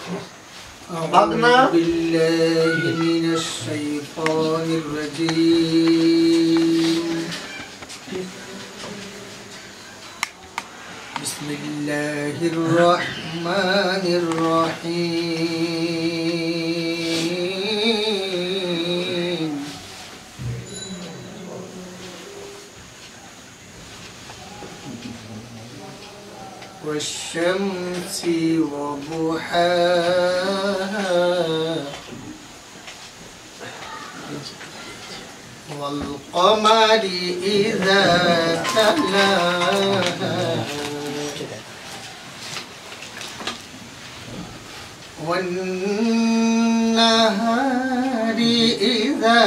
أعوذ بالله من الشيطان الرجيم. بسم الله الرحمن الرحيم. والشمس وضحاها والقمر إذا تلاها والنهار إذا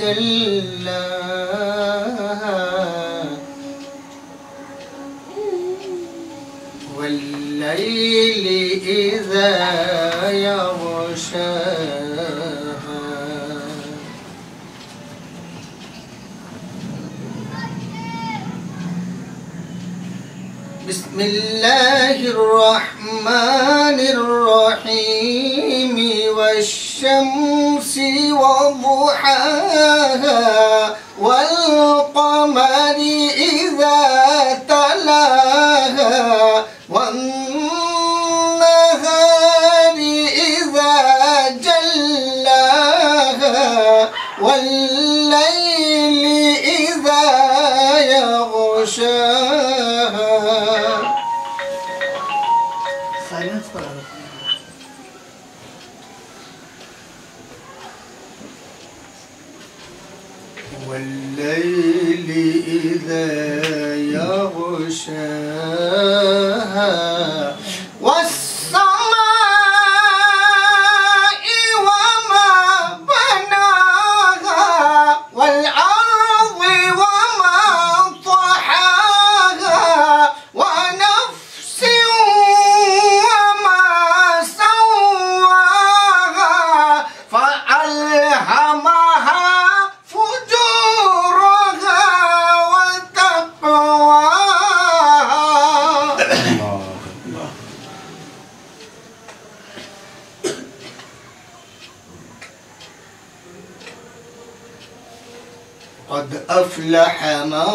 جلاها والليل إذا يغشاها بسم الله الرحمن الرحيم. والشمس وضحاها والقمر إذا تلاها والنهار إذا جلاها والليل إذا يغشاها. والليل إذا يغشاها والسماء وما بناها والأرض وما طحاها ونفس وما سواها فألهمها قد أفلح من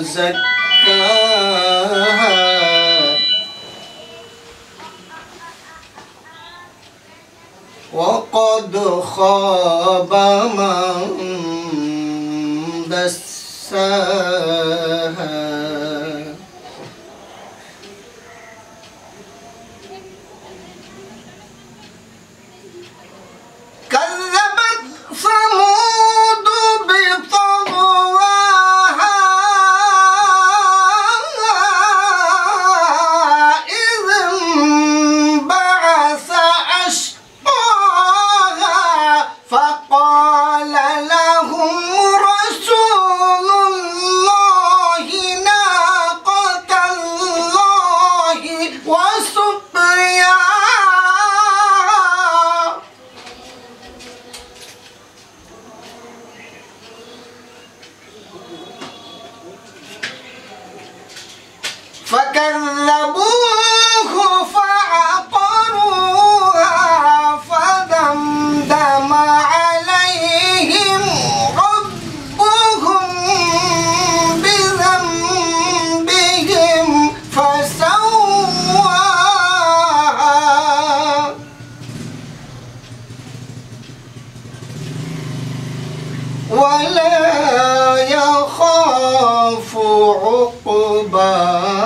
زكاها وقد خاب من دساها. كذبت ثمود بطغواها إذ انبعث أشقاها فقال لهم رسول الله ناقة الله وسقياها فكذبوه فعقروها فدمدم عليهم ربهم بذنبهم فسواها ولا يخاف عقباها.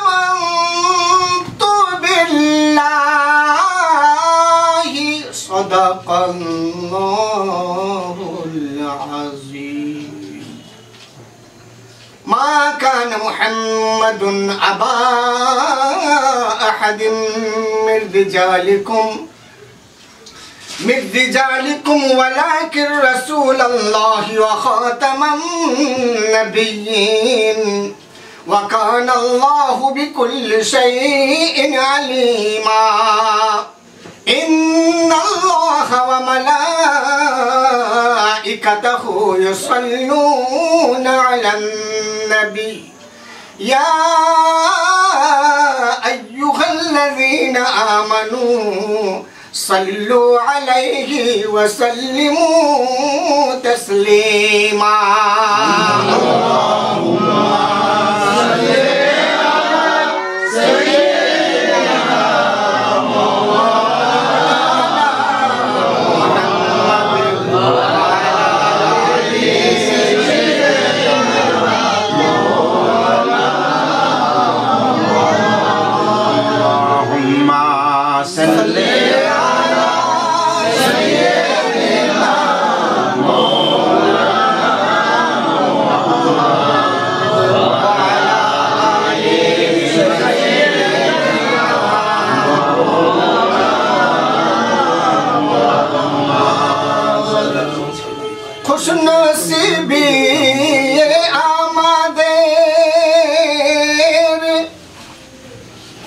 آمنت بالله صدق الله العظيم. ما كان محمد أبا أحد من رجالكم ولكن رسول الله وخاتم النبيين وكان الله بكل شيء عليما. إن الله وملائكته يصلون على النبي या अय्युहल्लज़ीना आमनू सल्लु अलैहि वसल्लिमू तस्लीमा। खुशनसीबी आमादेर,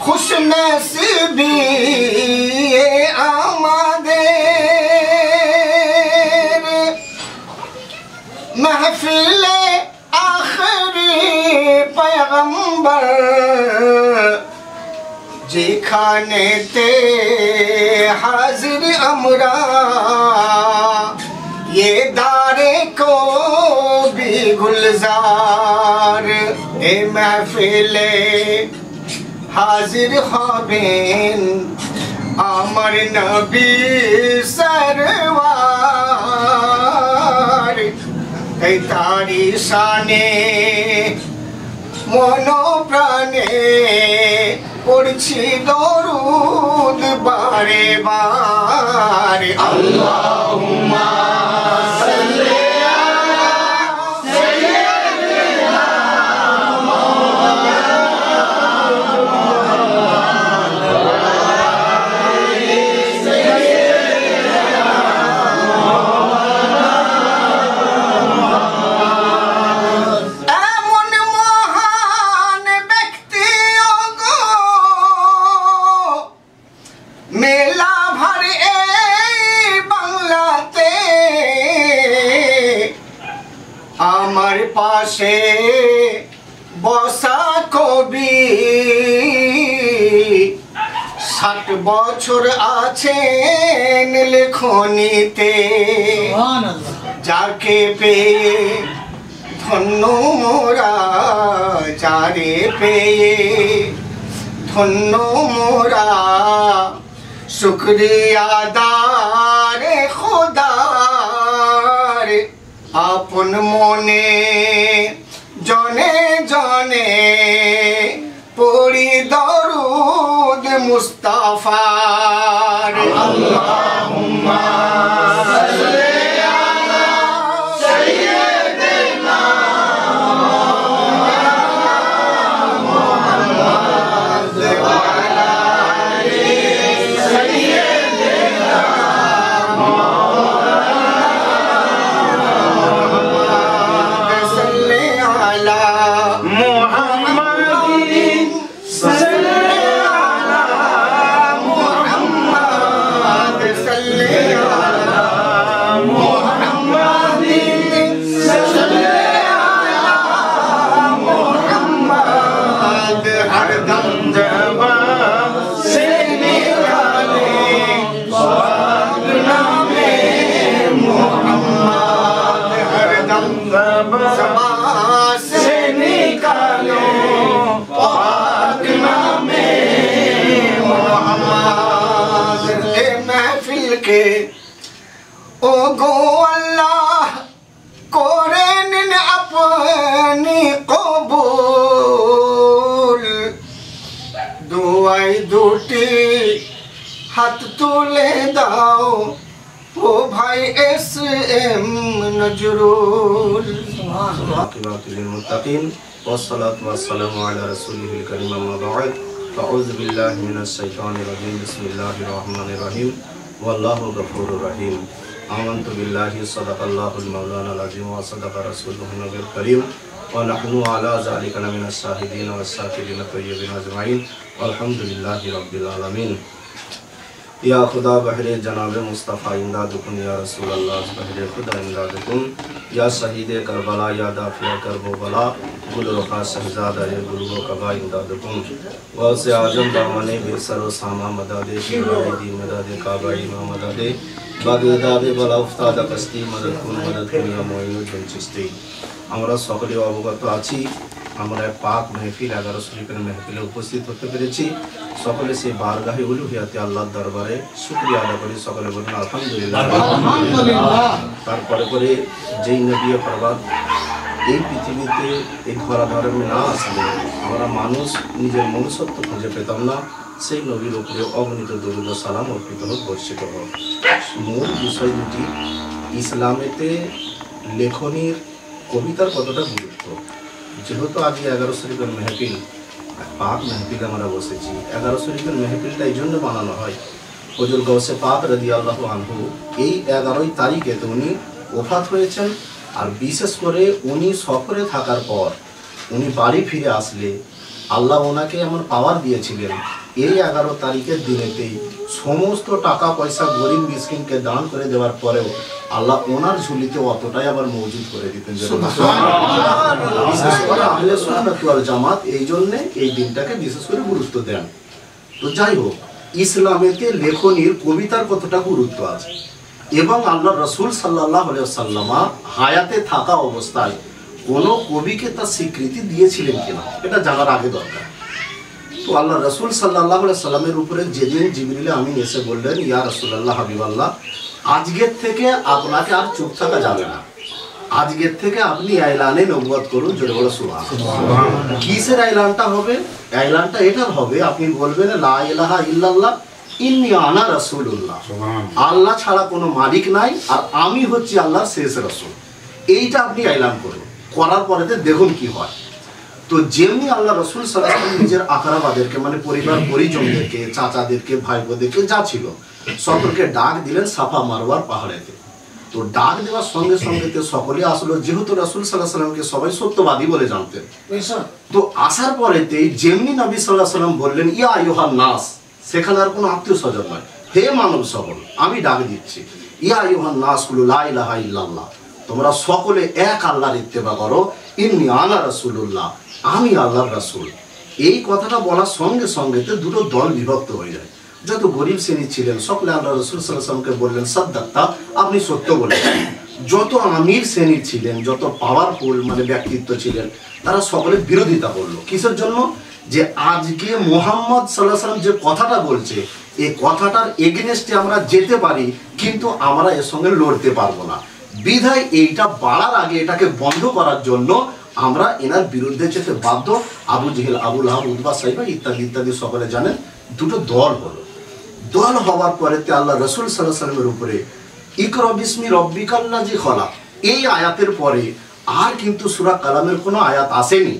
खुशनसीबी आमादेर महफिले आखिरी पैगंबर जेखाने ते हाजिर अमरा ये दारे को भी गुलजार ए महफिले हाजिर ख्वाबेन अमर नबी सरवार ए तारी शाने मनो प्राणे पढ़ছি दरूद बारे बार। अल्लाहुम्मा सल्ली अला सय्यिदिना मेला भर ए बांग्लाते आमार पाशे बसा कवि 60 বছর আছেন লেখনীতে যাকে পেয়ে ধন্য মোরা যারে পেয়ে ধন্য মোরা शुक्रिया दारे खुदार आपन मोने जने जने पड़ी दरूद मुस्तफार। अल्लाहुम्मा सल्ली अला सय्यिदिना मुहम्मद व अला के ओ गो अल्लाह करेन अपनी कबूल दुआई दुटी हाथ तुले दाओ ओ भाई SM नजरुल। मुत्तकीन वस्सलातु वस्सलामु अला रसूलिहिल करीम अम्मा बाद अऊज़ु बिल्लाहि मिनश शैतानिर रजीम बिस्मिल्लाहिर रहमानिर रहीम वल्लाहु गफूरुर रहीम। आमन्तु बिल्लाहि सदक़ल्लाहुल मौलानाल अज़ीम व सदक़ रसूलुहुन नबियुल करीम व नहनु अला ज़ालिका मिनश शाहिदीन वश शाकिरीन तय्यबीन अजमाइन वल्हम्दुलिल्लाहि रब्बिल आलमीन। या खुदा बहरे जनाब मुस्तफ़ा इमदादुकुम या रसूल अल्लाह बहरे खुदा इमदादुकुम या शहीद करबला या दाफिया करबो बला गुल रुखा शहजादा रे गुलगो कबा इमदादुकुम वसे आजम दामने बेसरो सामा मददे शिराई दी मददे काबा इमाम मददे बागदादे बला उस्ताद कस्ती मदद कुन या मोइनुद्दीन चिश्ती। আমরা সকলে অবগত আছি আমরা পাক মেহফিল 11 শরীফের মেহফিলে উপস্থিত হতে পেরেছি। সকলে সেই বারগাহে উলুহিয়াতে আল্লাহর দরবারে শুকরিয়া আদায় করি। সকলে বলুন আলহামদুলিল্লাহ। তারপরে করে যেই নবী পরবাদ এই পৃথিবীতে এই ধরাধামে না আসলে আমরা মানুষ নিজের মনুষ্যত্ব খুঁজে পেতাম না। সেই নবীর উপরে অগণিত দরুদ ও সালাম অর্পিত হোক, বর্ষিত হোক। মূল বিষয় দুটি, ইসলামেতে লেখনীর কবিতার কতটা গুরুত্ব। যেহেতু আজ 11 শরীফের মেহফিল, পাক মেহফিল আমরা বসেছি। 11 শরীফের মেহফিলটা এই জন্য বানানো হয়, হুজুর গৌসে পাক রাদিয়াল্লাহু আনহু এই 11 তারিখে উনি ওফাত হয়েছেন। আর বিশেষ করে উনি সফরে থাকার পর উনি বাড়ি ফিরে আসলে আল্লাহ ওনাকে এমন পাওয়ার দিয়েছিলেন, এই 11 তারিখের দিনেতেই সমস্ত টাকা পয়সা গরিব মিসকিনকে দান করে দেওয়ার পরেও আল্লাহ ওনার ঝুলিতে অতটাই আবার মজুদ করে দিতেন। বিশেষ করে আহলে সুন্নাত ওয়াল জামাত এই জন্যে এই দিনটাকে বিশেষ করে গুরুত্ব দেন। তো যাই হোক, ইসলামেতে লেখনীর কবিতার কতটা গুরুত্ব আছে এবং আল্লাহ রসুল সাল্লাল্লাহু আলাইহি ওয়াসাল্লাম হায়াতে থাকা অবস্থায় কোনো কবিকে তার স্বীকৃতি দিয়েছিলেন কিনা এটা জানার আগে দরকার। তো আল্লাহ রসুল সাল্লাল্লাহু আলাইহি ওয়াসাল্লামের উপরে যেদিন জিবরিল আমিন এসে বললেন, ইয়া রাসূলুল্লাহ হাবিবাল্লাহ, আজকের থেকে আপনাকে আর চুপ থাকা যাবে না, আজকের থেকে আপনি এলানে নবুয়ত করুন। জোরে বলো সুবহানাল্লাহ। কিসের এলানটা হবে? এলানটা এটার হবে, আপনি বলবেন লা ইলাহা ইল্লাল্লাহ ইন্নী আনা রাসূলুল্লাহ, আল্লাহ ছাড়া কোনো মালিক নাই আর আমি হচ্ছি আল্লাহর শেষ রাসূল। এইটা আপনি এলান করুন, করার পরেতে দেখুন কি হয়। তো যেমনি আল্লাহ রসুল সাল্লাল্লাহু আলাইহি ওয়াসাল্লাম নিজের আকরাবাদেরকে মানে পরিবার পরিজনদেরকে, চাচাদেরকে, ভাইবোদেরকে যা ছিল সকলকে ডাক দিলেন সাফা মারওয়ার পাহাড়েতে। তো ডাক দেওয়ার সঙ্গে সঙ্গে সকলে আসলো, যেহেতু রাসূল সাল্লাল্লাহু আলাইহি ওয়াসাল্লামকে সবাই সত্যবাদী বলে জানতেন। তো আসার পরেতেই যেমনি নবী সাল্লাল্লাহু আলাইহি ওয়াসাল্লাম বললেন ইয়া আইয়ুহান নাস, সেখানে আর কোনো আত্মীয় স্বজন নয়, হে মানব সকল আমি ডাক দিচ্ছি, ইয়া আইয়ুহান নাস কুলু লা ইলাহা ইল্লাল্লাহ, তোমরা সকলে এক আল্লাহর ইত্তেবা করো, ইন্নী আনা রাসূলুল্লাহ, আমি আল্লাহর রাসূল। এই কথাটা বলার সঙ্গে সঙ্গে দুটো দল বিভক্ত হয়ে যায়। যত গরিব শ্রেণী ছিলেন সকলে আল্লাহ রসুল সাল্লাল্লাহু আলাইহি ওয়াসাল্লামকে বললেন সাদ্দাক্তা, আপনি সত্য বলেছেন। যত আমির শ্রেণীর ছিলেন, যত পাওয়ারফুল মানে ব্যক্তিত্ব ছিলেন, তারা সকলে বিরোধিতা করলো। কিসের জন্য? যে আজকে মুহাম্মদ সাল্লাল্লাহু আলাইহি ওয়াসাল্লাম যে কথাটা বলছে এই কথাটার এগেনস্টে আমরা যেতে পারি কিন্তু আমরা এর সঙ্গে লড়তে পারবো না। বিধায় এইটা বাড়ার আগে এটাকে বন্ধ করার জন্য আমরা এনার বিরুদ্ধে যেতে বাধ্য। আবু জেহেল, আবু লাহাব, উতবা, সাইবা ইত্যাদি ইত্যাদি সকলে জানেন। দুটো দল হলো। দল হওয়ার পরেতে আল্লাহ রসুল সাল্লাল্লাহু আলাইহি ওয়াসাল্লামের উপরে ইকরা বিসমি রব্বিকাল্লাযী খলাক এই আয়াতের পরে আর কিন্তু সূরা কালামের কোনো আয়াত আসেনি।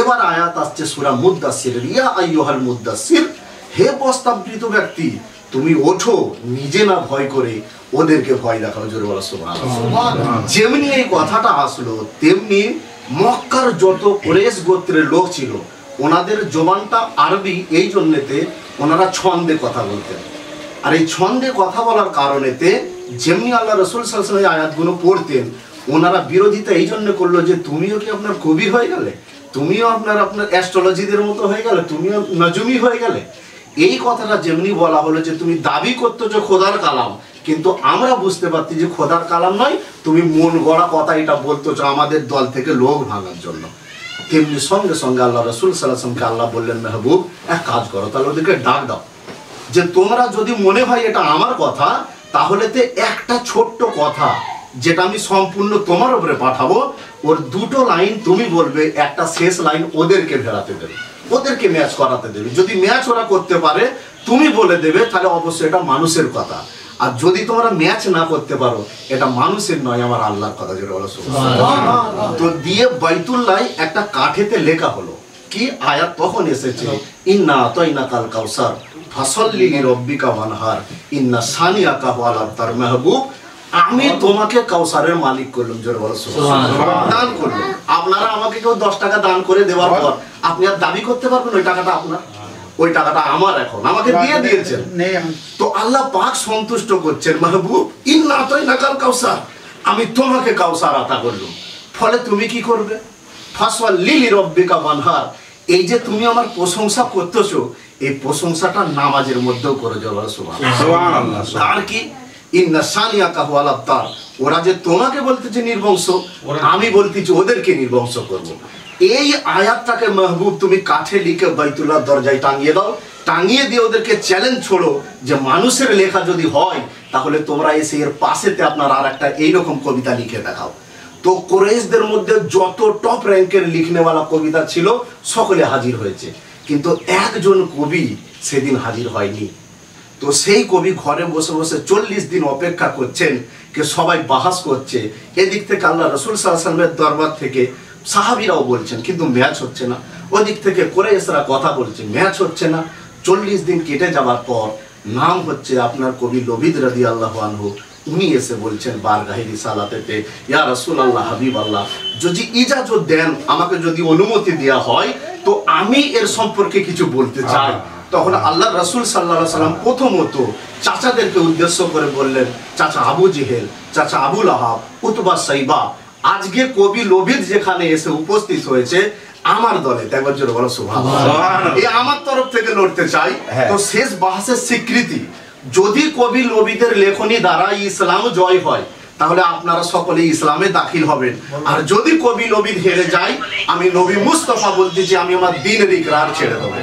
এবার আয়াত আসছে সূরা মুদ্দাসসির, ইয়া আইয়ুহাল মুদ্দাসসির, হে প্রস্তাবকৃত ব্যক্তি তুমি ওঠো, নিজে না ভয় করে ওদেরকে ভয় দেখাও। জোরে বলো সুবহানাল্লাহ। যেমনি এই কথাটা আসলো তেমনি মক্কার যত কুরাইশ গোত্রের লোক ছিল ওনাদের জবানটা আরবি, এই জন্যেতে ওনারা ছন্দে কথা বলতেন। আর এই ছন্দে কথা বলার কারণেতে যেমনি আল্লাহ রসুল সাল্লাল্লাহু আলাইহি ওয়াসাল্লাম আয়াতগুলো পড়তেন ওনারা বিরোধিতা এই জন্য করলো যে তুমিও কি আপনার কবি হয়ে গেলে, তুমিও আপনার অ্যাস্ট্রোলজিদের মতো হয়ে গেলে, তুমিও নজমি হয়ে গেলে। এই কথাটা যেমনি বলা হলো যে তুমি দাবি করতো যে খোদার কালাম, কিন্তু আমরা বুঝতে পারছি যে খোদার কালাম নয়, তুমি মন গড়া কথা এটা বলতো আমাদের দল থেকে লোক ভাঙার জন্য। তেমনি সঙ্গে সঙ্গে আল্লাহ রসুল সাল্লাল্লাহু আলাইহি ওয়াসাল্লামকে আল্লাহ বললেন, মেহবুব এক কাজ করো, তাহলে ওদেরকে ডাক দাও যে তোমরা যদি মনে হয় এটা আমার কথা তাহলে একটা ছোট্ট কথা যেটা আমি সম্পূর্ণ তোমার উপরে পাঠাবো, ওর দুটো লাইন তুমি বলবে, একটা শেষ লাইন ওদেরকে ফেরাতে দেবে, ওদেরকে ম্যাচ করাতে দেবে। যদি ম্যাচ ওরা করতে পারে তুমি বলে দেবে, তাহলে অবশ্যই এটা মানুষের কথা। আর যদি তোমরা ম্যাচ না করতে পারো এটা মানুষের নয়, আমার আল্লাহর কথা। যেটা বলো সুবহানাল্লাহ। তো দিয়ে বাইতুল্লাহ একটা কাঠেতে লেখা হলো কি আয়াত তখন এসেছে, ইন্না আতাইনাকাল কাউসার ফাসাল্লি লিরাব্বিকা ওয়ানহার ইন্না সানিয়াকা হুয়াল আবতার। মেহবুব আমি তোমাকে কাউসারের মালিক করলাম। জোরে বলো সুবহানাল্লাহ। দান করলাম। আপনারা আমাকে কেউ 10 টাকা দান করে দেওয়ার পর আপনি আর দাবি করতে পারবেন ওই টাকাটা আপনার? ওই টাকাটা আমার, এখন আমাকে দিয়ে দিয়েছেন। তো আল্লাহ পাক সন্তুষ্ট করছেন, মাহবুব ইন্না আতাইনাকাল কাউসার, আমি তোমাকে কাউসার আতা করলাম, ফলে তুমি কি করবে? ফাসল্লি লিরাব্বিকা ওয়ানহার, এই যে তুমি আমার প্রশংসা করতেছো, এই প্রশংসাটা নামাজের মধ্যেও করে যাওয়া। সুবহানাল্লাহ। আর কি ইন্না সানিয়াকা হুয়াল আবতার, ওরা যে তোমাকে বলতেছে নির্বংশ, আমি বলতেছি ওদেরকে নির্বংশ করব। এই আয়াতটাকে মাহবুব তুমি কাঠে লিখে বাইতুল্লাহ দরজায় টাঙিয়ে দাও, টাঙিয়ে দিয়ে ওদেরকে চ্যালেঞ্জ ছোড়ো যে মানুষের লেখা যদি হয় তাহলে তোমরা এসে এর পাশেতে আপনার আর একটা এইরকম কবিতা লিখে দেখাও। তো কুরাইশদের মধ্যে যত টপ র্যাঙ্কের লিখনেওয়ালা কবিতা ছিল সকলে হাজির হয়েছে, কিন্তু একজন কবি সেদিন হাজির হয়নি। তো সেই কবি ঘরে বসে বসে 40 দিন অপেক্ষা করছেন, কে সবাই বাহাস করছে। এদিক থেকে আল্লাহ রাসূল সাল্লাল্লাহু আলাইহি ওয়াসাল্লামের দরবার থেকে সাহাবীরাও বলছেন, কিন্তু ম্যাচ হচ্ছে না। ওদিক থেকে কুরাইশরা কথা বলছে, ম্যাচ হচ্ছে না। 40 দিন কেটে যাওয়ার পর নাম হচ্ছে আপনার কবি লবিদ রাদিয়াল্লাহু আনহু, উনি এসে বলছেন বারগাহে রিসালাতেতে, ইয়া রাসূলুল্লাহ হাবিবাল্লাহ, যদি ইজাজত দেন, আমাকে যদি অনুমতি দেওয়া হয় তো আমি এর সম্পর্কে কিছু বলতে চাই। তখন আল্লাহ রাসূল সাল্লাল্লাহু আলাইহি ওয়াসাল্লাম প্রথমত চাচাদেরকে উদ্দেশ্য করে বললেন, চাচা আবু জেহেল, চাচা আবু লাহাব, উতবা সাইবা, আজকে কবি লবিদ যেখানে এসে উপস্থিত হয়েছে আমার দলে, একবার জোরে বলো সুবহানাল্লাহ, এই আমার তরফ থেকে লড়তে চাই। তো শেষ বাহাসের স্বীকৃতি, যদি কবি লবিদের লেখনী দ্বারা ইসলাম জয় হয় তাহলে আপনারা সকলে ইসলামে দাখিল হবেন, আর যদি কবি লবিদ হেরে যায় আমি নবী মুস্তাফা বলতেছি আমি আমার দ্বীনের ইকরার ছেড়ে দেব।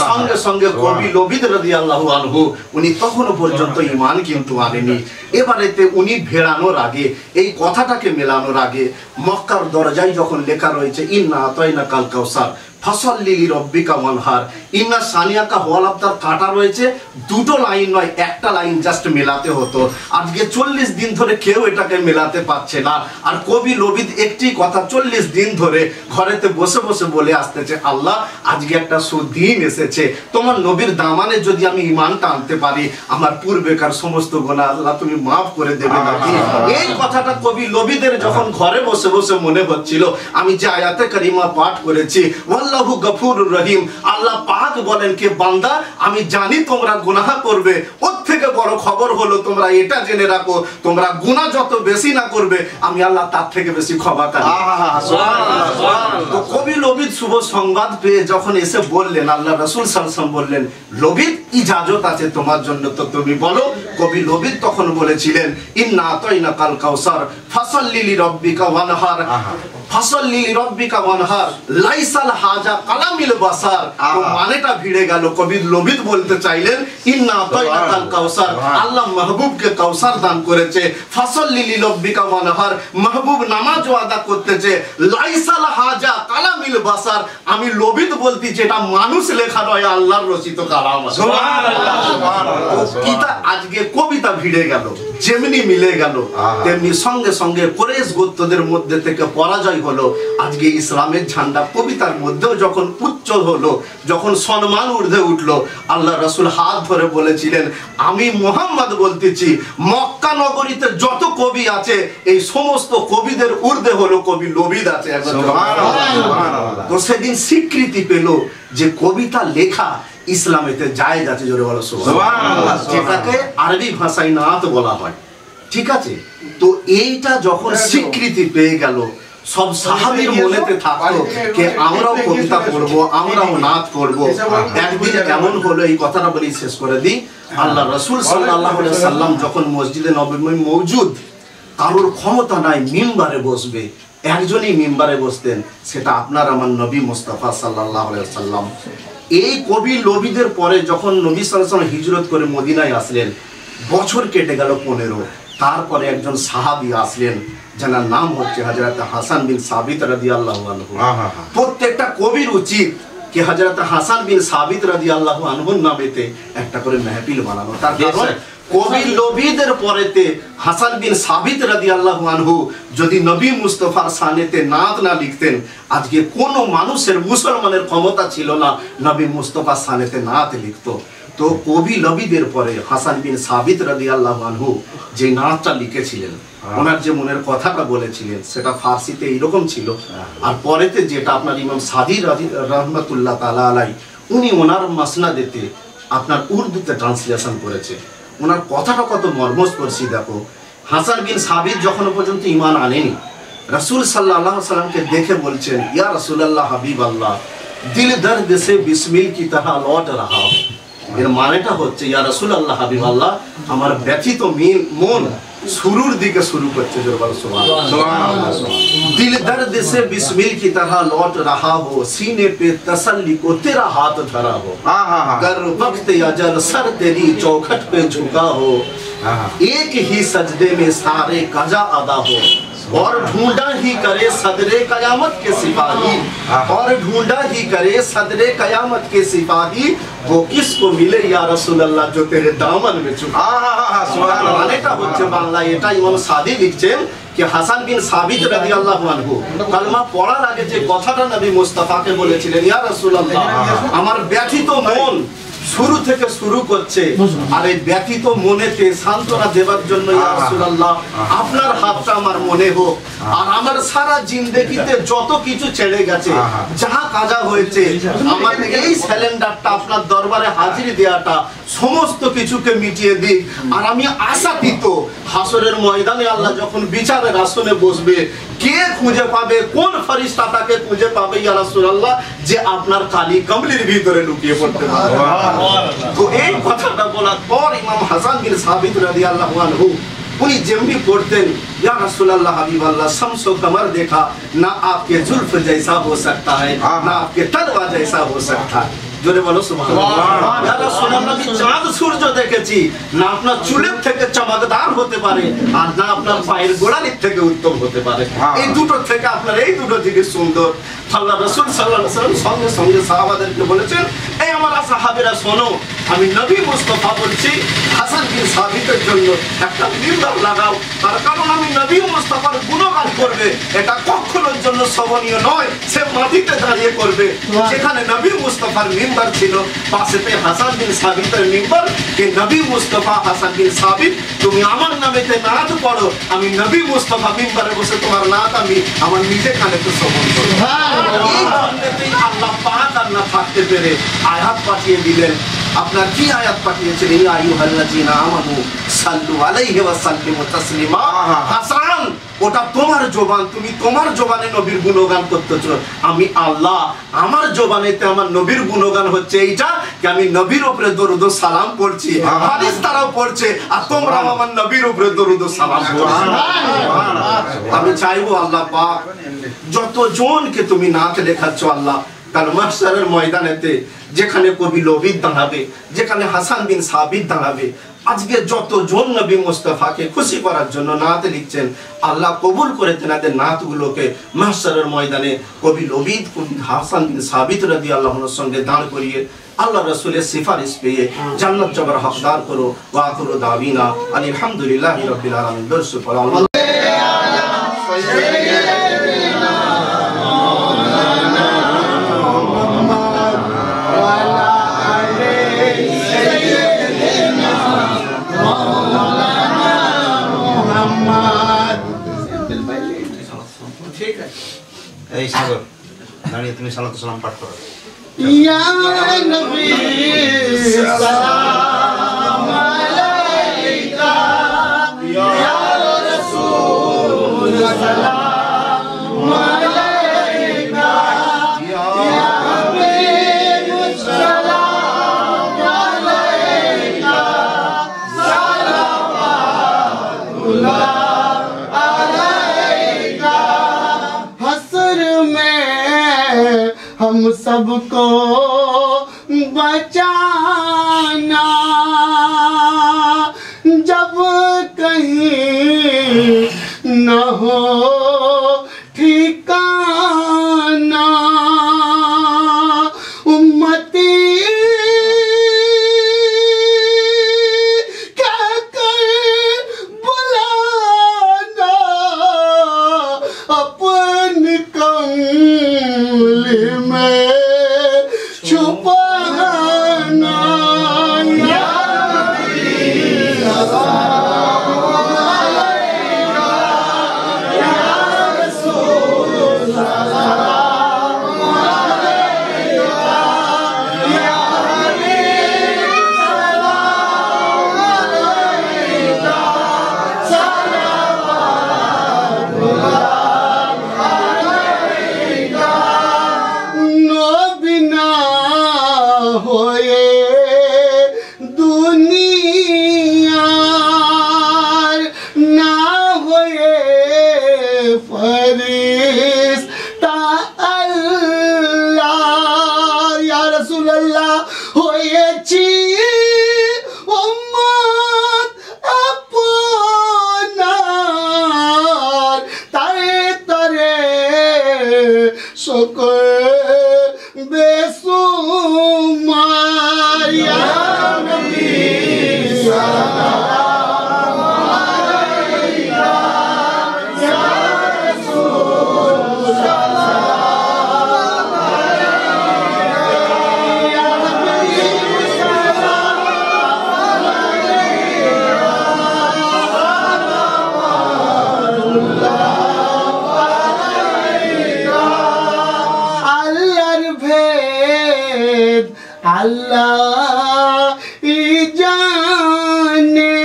সঙ্গে সঙ্গে কবি লবিদ রাদিয়াল্লাহু আনহু উনি তখনও পর্যন্ত ঈমান কিন্তু আনেনি। এবারেতে উনি ভেড়ানোর আগে, এই কথাটাকে মেলানোর আগে মক্কার দরজায় যখন লেখা রয়েছে ইন্না আতাইনাকাল কাউসার ফাসল্লি লিরাব্বিকা ওয়ানহার, ইন্না সানিয়াকা হুয়াল আবতার কাটা রয়েছে, দুটো লাইন নয়, একটা লাইন জাস্ট মেলাতে হতো। আজকে 40 দিন ধরে কেউ এটাকে মেলাতে পারছে না। আর কবি লবিদ একটি কথা 40 দিন ধরে ঘরেতে বসে বসে বলে আসতেছে, আল্লাহ আজকে একটা সুদিন এসেছে, তোমার নবীর দামানে যদি আমি ঈমানটা আনতে পারি আমার পূর্বেকার সমস্ত গুনাহ আল্লাহ তুমি মাফ করে দেবে নাকি। এই কথাটা কবি লবিদের যখন ঘরে বসে বসে মনে হচ্ছিল, আমি যে আয়াতে কারিমা পাঠ করেছি আল্লাহু গফুরুর রহিম, আল্লাহ পাক বলেন কে বান্দা আমি জানি তোমরা গুনাহ করবে, ওর থেকে বড় খবর হলো তোমরা এটা জেনে রাখো তোমরা গুনাহ যত বেশি না করবে আমি আল্লাহ তার থেকে বেশি ক্ষমাকারী। তো কবি লবিদ শুভ সংবাদ পেয়ে যখন এসে বললেন, আল্লাহ রাসূল সাল্লাল্লাহু আলাইহি ওয়াসাল্লাম বললেন লবিদ ইজাজত আছে তোমার জন্য, তো তুমি বলো। কবি লবিদ তখন বলেছিলেন ইন্না আতাইনাকাল কাউসার ফাসল্লি লিরাব্বিকা ওয়ানহার, ফাসল্লি লিরাব্বিকা ওয়ানহার লাইসাল হাজা কালামিল বাসার। তো মানেটা ভিড়ে গেল। কবি লবিদ বলতে চাইলেন ইন্না আতাইনাকাল কাউসার, আল্লাহ মাহবুবকে কাউসার দান করেছে, ফাসল্লি লিরাব্বিকা ওয়ানহার, মাহবুব নামাজ আদা করতেছে, লাইসাল হাজা কালামিল বাসার, আমি লবিদ বলতি যেটা মানুষ লেখা নয় আল্লাহর রচিত কালাম। সুবহানাল্লাহ সুবহানাল্লাহ। কিতা আজকে কবিতা ভিড়ে গেল, যেমনি মিলে গেল তেমনি সঙ্গে সঙ্গে কুরাইশ গোত্রদের মধ্যে থেকে পরাজয় হলো। আজকে ইসলামের ঝান্ডা কবিতার মধ্যেও যখন উচ্চ হলো, যখন সম্মান ঊর্ধ্বে উঠলো, আল্লাহ রাসূল হাত ধরে বলেছিলেন আমি মুহাম্মদ বলতেছি মক্কা নগরীতে যত কবি আছে এই সমস্ত কবিদের ঊর্ধ্বে হলো কবি লবিদ আছে। সুবহানাল্লাহ। তো সেদিন স্বীকৃতি পেল যে কবিতা লেখা ইসলামেতে জায়েজ আছে, জোরে বলো সুবহানাল্লাহ, যেটাকে আরবি ভাষায় নাত বলা হয়। ঠিক আছে, তো এইটা যখন স্বীকৃতি পেয়ে গেল সব সাহাবীর মনেতে থাকতো যে আমরাও কবিতা পড়বো, আমরাও নাত পড়বো। একদিন এমন হলো, এই কথাটা বলি শেষ করে দিই, আল্লাহ রাসূল সাল্লাল্লাহু আলাইহি ওয়াসাল্লাম যখন মসজিদে নববী মওজুদ, কারোর ক্ষমতা নাই মিম্বারে বসবে, একজনই মিম্বারে বসতেন, সেটা আপনার আমার নবী মুস্তাফা সাল্লাল্লাহু আলাইহি ওয়াসাল্লাম। এই কবি লবিদের পরে যখন নবী সাল্লাল্লাহু আলাইহি ওয়াসাল্লাম হিজরত করে মদিনায় আসলেন, বছর কেটে গেল 15, তারপরে একজন সাহাবী আসলেন যার নাম হচ্ছে হযরত হাসান বিন সাবিত রাদিয়াল্লাহু আনহু। প্রত্যেকটা কবির উচিত কি হযরত হাসান বিন সাবিত রাদিয়াল্লাহু আনহুর নামেতে একটা করে মাহফিল বানানো। তার কারণ কবি লবিদের পরেতে হাসান বিন সাবিত রাদিয়াল্লাহু আনহু যদি নবী মুস্তাফার শানেতে নাত না লিখতেন, আজকে কোন মানুষের মুসলমানের ক্ষমতা ছিল না নবী মুস্তাফার শানেতে নাত লিখতো। তো কবি লবিদের পরে হাসান বিন সাবিত রাদিয়াল্লাহু আনহু যে নাতটা লিখেছিলেন, ওনার যে মনের কথাটা বলেছিলেন সেটা ফার্সিতে এইরকম ছিল। আর পরেতে যেটা আপনার ইমাম সাদি রাহমাতুল্লাহ তাআলা আলাইহি উনি ওনার মাসনাদেতে আপনার উর্দুতে ট্রান্সলেশন করেছে। ওনার কথাটা কত মর্মস্পর্শী দেখো। হাসান বিন সাবিত যখন পর্যন্ত ঈমান আনেনি, রাসূল সাল্লাল্লাহু আলাইহি সাল্লামকে দেখে বলছেন, ইয়া রাসূলুল্লাহ হাবিব আল্লাহ, দিল দর্দ সে বিসমিল কি তরহ লৌট রাহা। এর মানেটা হচ্ছে, ইয়া রাসূলুল্লাহ হাবিব আল্লাহ, আমার ব্যথিত মন শুরুর দিকে শুরু করছে। সুবহানাল্লাহ। दिल दर्द से बिस्मिल की तरह लौट रहा हो, सीने पे तसल्ली को तेरा हाथ धरा हो। गर वक्त अजल सर तेरी चौखट पे झुका हो, एक ही सजदे में सारे कजा अदा हो, और ढूंढा ही करे सदरे कयामत के सिपाही, और ढूंढा ही करे सदरे कयामत के सिपाही, वो किसको मिले या रसूल अल्लाह जो तेरे दामन में छुपा। মানেটা হচ্ছে বাংলা এটা ইমাম সাদি লিখছেন कि হাসান বিন সাবিত রাদিয়াল্লাহু আনহু কালমা পড়ার আগে যে কথাটা নবী মুস্তাফাকে বলেছিলেন, ইয়া রাসূলুল্লাহ, আমার ব্যথিত মন শুরু থেকে শুরু করছে, আর এই ব্যথিত মনেতে সান্ত্বনা দেওয়ার জন্য ইয়া রাসূলুল্লাহ আপনার হাতটা আমার মনে হোক, আর আমার সারা জিন্দেগিতে যত কিছু ছেড়ে গেছে, যা কাজা হয়েছে, আমার এই সিলিন্ডারটা আপনার দরবারে হাজিরি দেওয়াটা সমস্ত কিছুকে মিটিয়ে দিক। আর আমি আশাতীত হাসরের ময়দানে আল্লাহ যখন বিচারের আসনে বসবে, কে খুঁজে পাবে, কোন ফেরেশতা তাকে খুঁজে পাবে ইয়া রাসূলুল্লাহ, যে আপনার কালি কমলির ভিতরে লুকিয়ে পড়তে পারে। তো এই কথাটা বলার পর ইমাম হাসান বিন সাবিত রাদিয়াল্লাহু আনহু উনি যেমনি পড়তেন, या रसूल अल्लाह हबीब अल्लाह शम्स व कमर देखा, ना आपके जुल्फ जैसा हो सकता है, ना आपके तलवा जैसा हो सकता है। জোরে বলো সুবহানাল্লাহ। ইয়া রাসূলুল্লাহ, আমি চাঁদ সূর্য দেখেছি, না আপনার চুলের থেকে চমকদার হতে পারে, আর না আপনার পায়ের গোড়ালির থেকে উত্তম হতে পারে। এই দুটো থেকে আপনার এই দুটো জিনিস সুন্দর। আল্লাহ রাসূল সাল্লাল্লাহু আলাইহি ওয়াসাল্লাম সঙ্গে সঙ্গে সাহাবাদেরকে বলেছেন, এই আমার সাহাবীরা শোনো, আমি নবী মুস্তাফা বলছি, হাসান বিন সাবিতের জন্য একটা মিম্বার লাগাও, তার কারণ আমি নবী মুস্তাফার গুণগান করবে, এটা কখনোর জন্য শোভনীয় নয়। সে মাটিতে দাঁড়িয়ে করবে, যেখানে নবী মুস্তাফার মিম্বার ছিল, পাশেতে হাসান বিন সাবিতের মিম্বার। কে নবী মুস্তাফা হাসান বিন সাবিত, তুমি আমার নামেতে নাত পড়ো, আমি নবী মুস্তাফা মিম্বারে বসে তোমার নাত আমি আমার নিজে কানেতে শ্রবণ করব। এই জন্যতেই আল্লাহ পাক আর না থাকতে পেরে আয়াত পাঠিয়ে দিলেন। আপনার কি আয়াত পাঠিয়েছেন? ইয়া আইয়ুহাল্লাযীনা আমানু সাল্লু আলাইহি ওয়া সাল্লিমু তাসলিমা। হাসান, ওটা তোমার জবান, তুমি তোমার জবানে নবীর গুণগান করতেছো। আমি আল্লাহ আমার জবানেতে আমার নবীর গুণগান হচ্ছে এইটা, যে আমি নবীর উপরে দরুদ ও সালাম পড়ছি, হাদিস তারাও পড়ছে, আর তোমরা আমার নবীর উপরে দরুদ ও সালাম পড়ছো। আমি চাইবো আল্লাহ পাক যতজনকে তুমি নাক দেখাচ্ছ আল্লাহ, কাল মাহশারের ময়দানেতে যেখানে কবি লবিদ দাঁড়াবে, যেখানে হাসান বিন সাবিত দাঁড়াবে, আজকে যতজন নবী মুস্তাফাকে খুশি করার জন্য নাত লিখছেন, আল্লাহ কবুল করে তেনাদের নাতগুলোকে মাহশারের ময়দানে কবি লবিদ, কবি হাসান বিন সাবিত রাদিয়াল্লাহু আনহুর সঙ্গে দাঁড় করিয়ে আল্লাহ রাসূলের সিফারিশ পেয়ে জান্নাত যাবার হকদার করো। ওয়া আখিরু দাওয়ানা আলহামদুলিল্লাহি রাব্বিল আলামিন। দরুদ পড়ো। এই সাগর দাঁড়িয়ে তুমি সালাতু সালাম পাঠ করো। ইয়া নবী সালাম আলাইকা, ইয়া রাসূল সালাম আলাইকা, ইয়া হাবিব সালাম আলাইকা, সালাওয়াতুল্লাহ हम सबको बचाना, जब कहीं न हो ठिकाना, उम्मती कहकर बुलाना, अपने कमले में छुपाना, या नबी सलाम अलैका, या रसूल सलाम अलैका, হয়ে দুনিয়ার না হয়ে ফেরেশতা আল্লাহ ইয়া রাসূলুল্লাহ হয়েছি উম্মত আপনার তারে তারে শুকর বেসুমার ইয়া নবী সালাম আলাইকা ইয়া রাসূল সালাম আলাইকা ইয়া নবী সালাম আলাইকা আল্লাহর ভেদ আল্লাহ জানে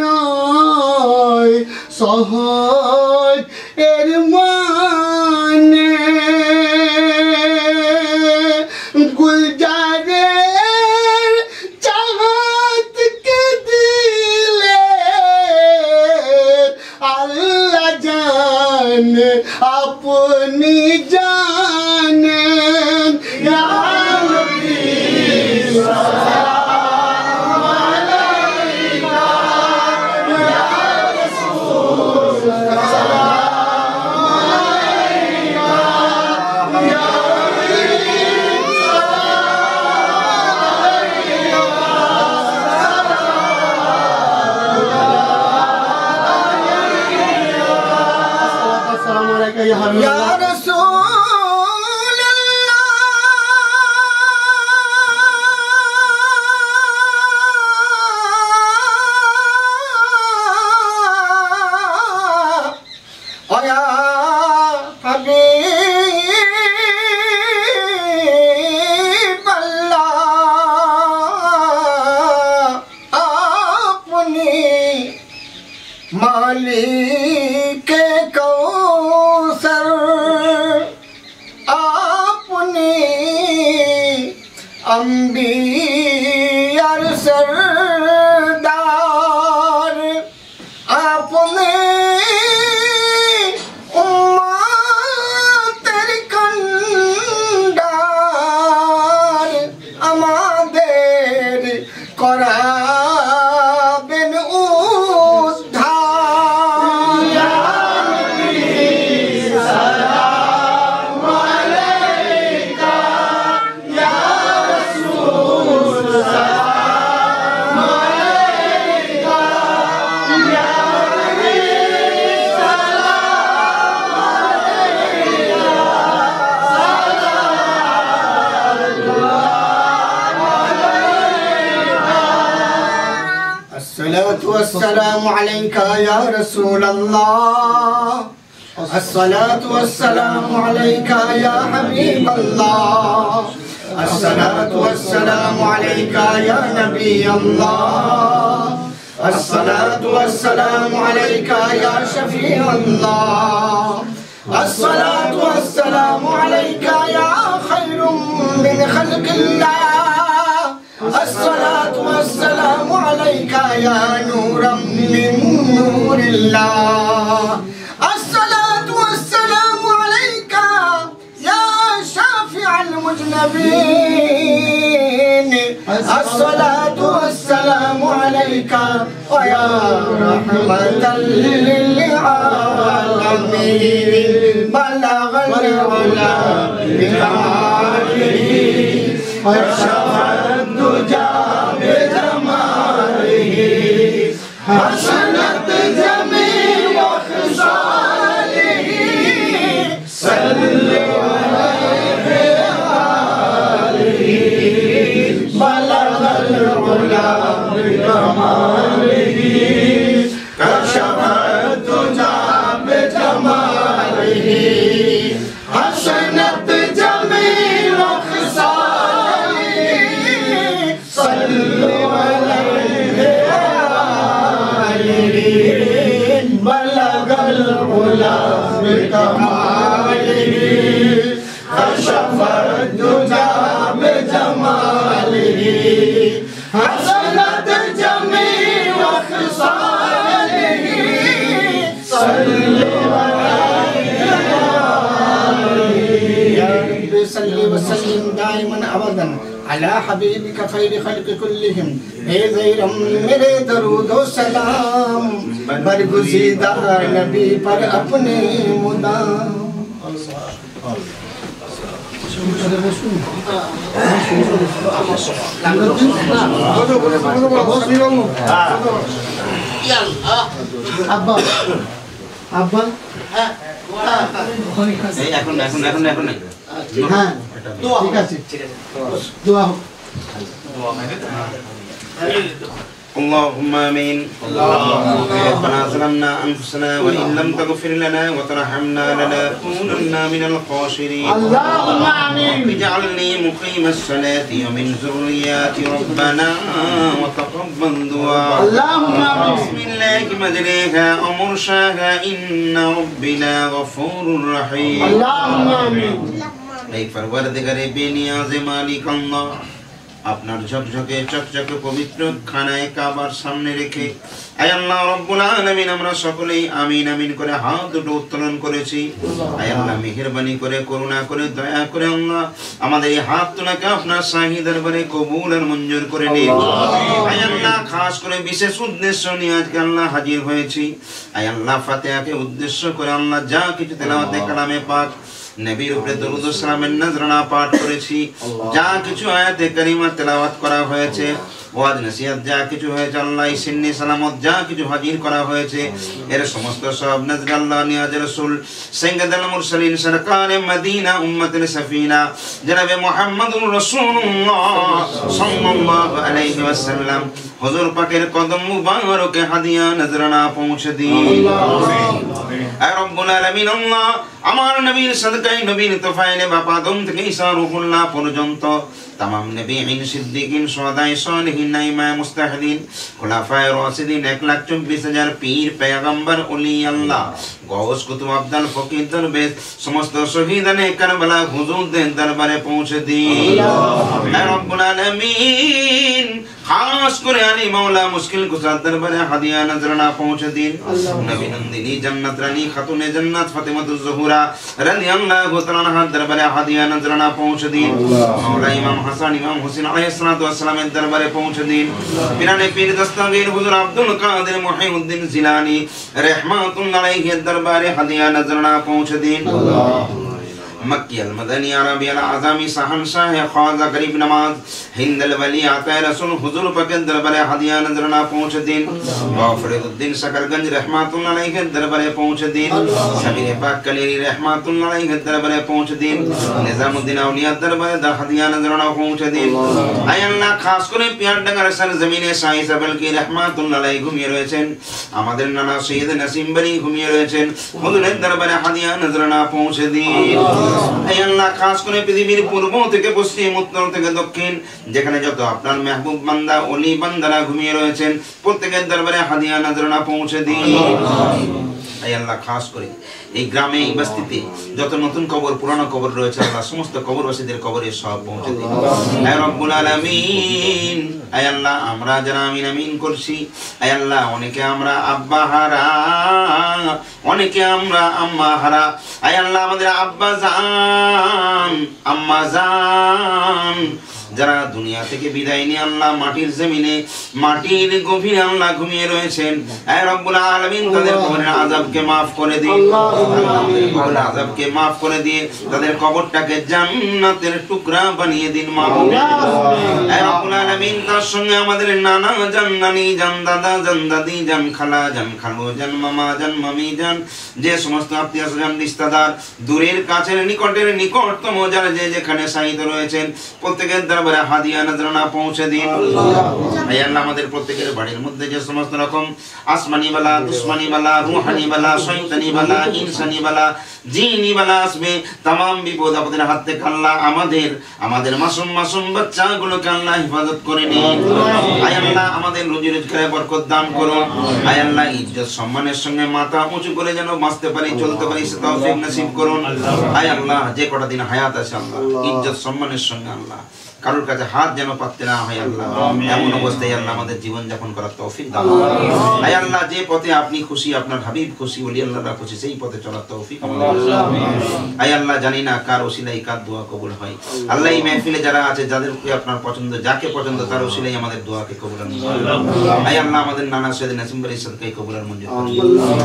বোঝানোয় সহজ এর মানে গুলজারের চাহতকে দিলে আল্লাহ জানে আপনি জানেন ইয়া নবী সালাম আলাইকা ইয়া রাসূল সালাম আলাইকা ইয়া নবী সালাম আলাইকা ইয়া मालिक कौसर आपने अंबियार सरदार आपने उम्मतेर कंडार আমাদের করাবেন উদ্ধার ইয়া নবী সালাম আলাইকা ইয়া রাসূল সালাম আলাইকা ইয়া নবী সালাম আলাইকা الصلاة والسلام عليك يا رسول الله الصلاة والسلام عليك يا حبيب الله الصلاة والسلام عليك يا نبي الله الصلاة والسلام عليك يا شفيع الله الصلاة والسلام عليك يا خير من خلق الله الصلاة والسلام عليك يا نورا من نور الله الصلاة والسلام عليك يا شافع المذنبين الصلاة والسلام عليك ويا رحمة للعالمين بلغ العلا بكماله وشفع الدجى بجماله حسنت جميع خصاله صل عليه وآله بلغ العلا بكماله كشف الدجى بجماله حسنت جميع خصاله صل وسلم دائما ابدا على حبیبک خیر خلق کلہم اے زیرم میرے درود و سلام برگزیدہ نبی پر اپنے مدام আব্বা আব্বা এই এখন হ্যাঁ ঠিক আছে দোয়া হোক اللهم آمين ربنا ظلمنا أنفسنا وإن لم تغفر لنا وترحمنا لنكونن من الخاسرين اللهم آمين اجعلني مقيم الصلاة ومن ذرياتي ربنا وتقبل دعاء اللهم آمين بسم الله مجريها ومرساها إن ربنا غفور رحيم اللهم آمين এই পরওয়ারদিগারে বেনিয়াজে মালিক আল্লাহ আপনার ঝকঝকে চকচকে পবিত্র খানায়ে কাবার সামনে রেখে আয় আল্লাহ রব্বুল আলামিন আমরা সকলেই আমিন আমিন করে হাত দুটো উত্তোলন করেছি আয় আল্লাহ মেহেরবানি করে করুণা করে দয়া করে আল্লাহ আমাদের এই হাত তোলাকে আপনার শাহী দরবারে কবুল আর মঞ্জুর করে নিন আয় আল্লাহ খাস করে বিশেষ উদ্দেশ্য নিয়ে আজকে আল্লাহ হাজির হয়েছি আয় আল্লাহ ফাতিহাকে উদ্দেশ্য করে আল্লাহ যা কিছু তেলাওয়াতে কালামে পাক নবীর উপরে দরুদ ও সালামের নজরানা পাঠ করেছি যা কিছু আয়াতে কারিমা তেলাওয়াত করা হয়েছে ওয়াজ নসিহত যা কিছু হয়েছে আল্লাহ সিন্নি সালামত যা কিছু হাজির করা হয়েছে এর সমস্ত সব নজর আল্লাহ নিয়াজ রাসূল সাইয়্যিদুল মুরসালিন সরকারে মদিনা উম্মতুল সফিনা জনাবে মুহাম্মদুর রাসূলুল্লাহ সাল্লাল্লাহু আলাইহি ওয়াসাল্লাম হুজুর পাকের কদম মুবারকে হাদিয়া নজরানা পৌঁছে দিন আয় রব্বুল আলামিন আল্লাহ আমার নবীর সাদকায়ে নবীর তোফায়েলে বাপ আদম থেকে ঈসা রূহুল্লাহ পর্যন্ত तमाम नबीयीन सिद्दीकीन शुहदाए सालिहीन इमाम मुस्तहदीन खुलाफाए राशिदीन 1,24,000 पीर पैगंबर ओली अल्लाह गौस कुतुब अब्दल फकीर दरवेश समस्त शहीदाने करबला हुजूर दे दरबारे पहुंच दी अल्लाह रब्बुल आलमीन खास करे अली मौला मुश्किल कुशा दरबारे हदिया नजराना पहुंच दी नबी नंदिनी जन्नत रानी खातूने जन्नत फातिमातुज ज़ुहरा रज़ियल्लाहु तआला अन्हा दरबारे हदिया नजराना पहुंच दी मौला इमाम हसन इमाम हुसैन अलैहिस्सलातु वस्सलाम के दरबारे पहुंच दी पीराने पीर दस्तगीर हुजूर अब्दुल कादिर मुहीउद्दीन जिलानी रहमतुल्लाह अलैहि दरबारे हदिया नजराना पहुंच दी मक्की अल मदनी अरबी अल आज़मी शहंशाह ख्वाजा गरीब नवाज हिंद अल वली आता रसूल हुजूर पाक के दरबारे हदिया नजराना पहुंच दिन फरीदुद्दीन शकरगंज रहमतुल्लाह अलैहि के दरबारे पहुंच दिन समीर पाक कलेरी रहमतुल्लाह अलैहि के दरबारे पहुंच दिन निजामुद्दीन औलिया दरबारे हदिया नजराना पहुंच दिन आय अल्लाह खास करे प्यार डगर सरजमीने शाही सबल की रहमतुल्लाह अलैहि घुमिয়ে রয়েছেন আমাদের নানা সৈয়দ নসিম বলি ঘুমিয়ে রয়েছেন হুজুরের দরবারে হাদিয়া নজরানা পৌঁছে দিন এই আল্লাহ খাস করে পৃথিবীর পূর্ব থেকে পশ্চিম উত্তর থেকে দক্ষিণ যেখানে যত আপনার মেহবুব বান্দা ওলি বান্দারা ঘুমিয়ে রয়েছেন প্রত্যেকের দরবারে হাদিয়া নজরানা পৌঁছে দিন এই আল্লাহ খাস করে এই গ্রামে এই বস্তিতে যত নতুন কবর পুরানো কবর রয়েছে আল্লাহ সমস্ত কবরবাসীদের কবরে সব পৌঁছে দিন হে রব্বুল আলামিন আয় আল্লাহ আমরা যারা আমিন আমিন করছি আয় আল্লাহ অনেকে আমরা আব্বা হারা অনেকে আমরা আম্মা হারা আয় আল্লাহ আমাদের আব্বা জান আম্মা জান যারা দুনিয়া থেকে বিদায় নিয়ে আল্লাহ মাটির জমিনে মাটির গভীরে আল্লাহ ঘুমিয়ে রয়েছেন হে রব্বুল আলামিন তাদের কবরের আযাবকে maaf করে দিন কবরের আযাবকে maaf করে দিয়ে তাদের কবরটাকে জান্নাতের টুকরা বানিয়ে দিন মাবুদ হে রব্বুল আলামিন তার সঙ্গে আমাদের নানা জান নানি জান দাদা জান দাদি জান খালা জান খালু জান মামা জান মামি জান যে সমস্ত আত্মীয় স্বজন রিশতেদার দূরের কাছের নিকটের নিকটতম যারা যে যেখানে শাহিদ রয়েছেন প্রত্যেকের দরবারে হাদিয়া নজরানা পৌঁছে দিন হে আল্লাহ আমাদের প্রত্যেকের বাড়ির মধ্যে যে সমস্ত রকম আসমানি বালা দুশমনি বালা রূহানি বালা শয়তানি বালা ইনসানি বালা জিনি বালা আসবে तमाम বিপদ আপদের হাত থেকে আল্লাহ আমাদের মাসুম বাচ্চাগুলোকে আল্লাহ হেফাজত করে নিন হে আল্লাহ আমাদের রুজি রোজগারে বরকত দান করুন হে আল্লাহ ইজ্জত সম্মানের সঙ্গে মাথা উঁচু করে যেন বাঁচতে পারি চলতে পারি সে তৌফিক নসিব করুন হে আল্লাহ যে কটা দিন হায়াত আছে আল্লাহ ইজ্জত সম্মানের সঙ্গে আল্লাহ কারোর কাছে হাত যেন পাততে না হয় আল্লাহ। এমন অবস্থায় আল্লাহ আমাদের জীবন যাপন করার তৌফিক দান করুন। আয় আল্লাহ, যে পথে আপনি খুশি, আপনার হাবিব খুশি, ওলি আল্লাহরা খুশি, সেই পথে চলার তৌফিক আমাদের দান করুন। আয় আল্লাহ, জানি না কার ওসিলাই কার দোয়া কবুল হয়। আল্লাহ, এই মাহফিলে যারা আছে, যাদেরকে আপনার পছন্দ, যাকে পছন্দ তার ওসিলাই আমাদের দোয়াকে কবুল করুন। আয় আল্লাহ, আমাদের নানা সৈয়দ নাসিম ভাই সদকায়ে কবুল আর মঞ্জুর করুন।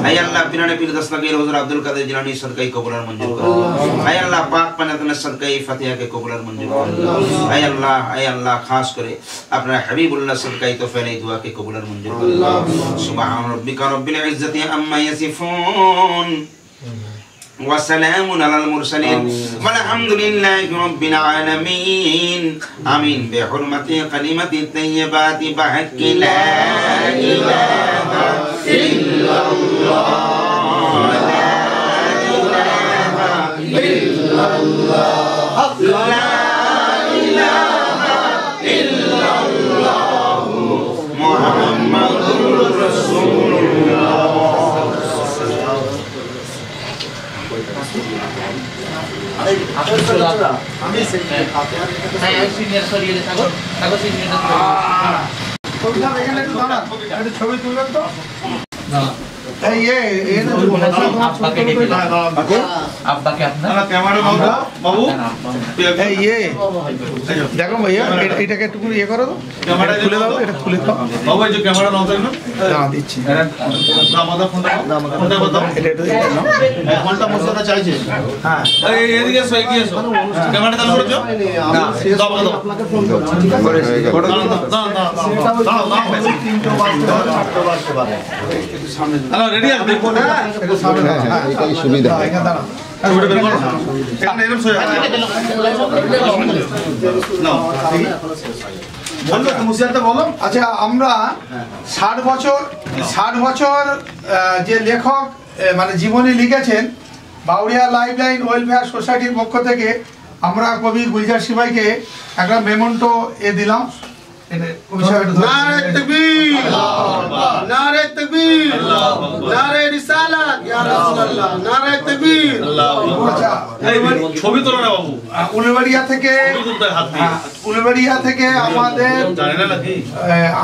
আয় আল্লাহ, পিরানে পীর দস্তগীর হুজুর আব্দুল কাদের জিলানী সদকায়ে কবুল আর মঞ্জুর করুন। আয় আল্লাহ, পাক পানাতুন সদকায়ে ফাতিহাকে কবুল আর মঞ্জুর করুন। আয় আল্লাহ, খাস করে আপনার হাবিবুল্লাহ সদকায়ে তোফাইল এই দোয়াকে কবুল আর মঞ্জুর করুন। সুবহান রাব্বিকা রাব্বিল ইজ্জাতি আম্মা ইয়াসিফুন ওয়া সালামুন আলাল মুরসালিন ওয়ালহামদুলিল্লাহি রাব্বিল আলামিন। আমিন। বিহুরমাতি কালিমাতি তাইয়্যিবাতি বিহাক্কি লা ইলাহা ইল্লাল্লাহ লা ইলাহা ইল্লাল্লাহ লা ইলাহা ইল্লাল্লাহ মুহাম্মাদুর রাসূলুল্লাহ। ছবি তুলবেন তো? দেখো ভাইয়া, এটাকে একটু ইয়ে করো তো, খুলে দাও, এটা খুলে দাও বাবু। এই যে ক্যামেরা নাও, দিচ্ছি। ফোনটা মোস্তাদা চাইছে। হ্যাঁ, এদিকে এসো, এগিয়ে এসো। ক্যামেরা চালু করেছো? আপনাকে ফোন করছি। ঠিক আছে, দাও রেডি আছে। এটাই সুবিধা। আচ্ছা, আমরা 60 বছর যে লেখক মানে জীবনী লিখেছেন, বাউরিয়া লাইফ লাইন ওয়েলফেয়ার সোসাইটির পক্ষ থেকে আমরা কবি গুলজার সিপাইকে একটা মেমন্টো দিলাম। নারে তাকবীর, নারে তাকবীর, নারে রিসালাত, ইয়া রাসূলুল্লাহ, নারে তাকবীর। আচ্ছা, ছবি তোলো না বাবু। উলুবেড়িয়া থেকে